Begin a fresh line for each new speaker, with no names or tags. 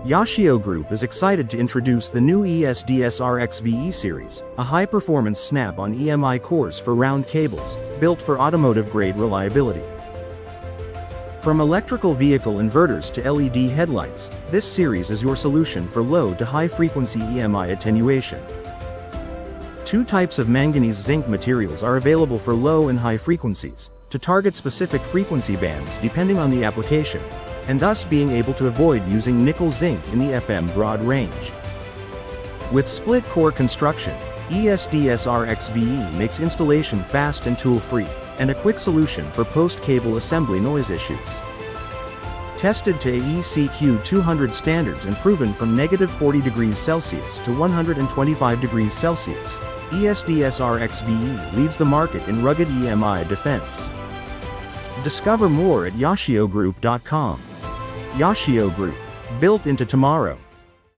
YAGEO Group is excited to introduce the new ESD-SR-XVE series, a high-performance snap-on EMI cores for round cables, built for automotive-grade reliability. From electrical vehicle inverters to LED headlights, this series is your solution for low to high-frequency EMI attenuation. Two types of manganese-zinc materials are available for low and high frequencies, to target specific frequency bands depending on the application, and thus being able to avoid using nickel-zinc in the FM broad range. With split-core construction, ESD-SR-XVE makes installation fast and tool-free, and a quick solution for post-cable assembly noise issues. Tested to AEC-Q 200 standards and proven from -40 degrees Celsius to 125 degrees Celsius, ESD-SR-XVE leads the market in rugged EMI defense. Discover more at YAGEOgroup.com. YAGEO Group, built into tomorrow.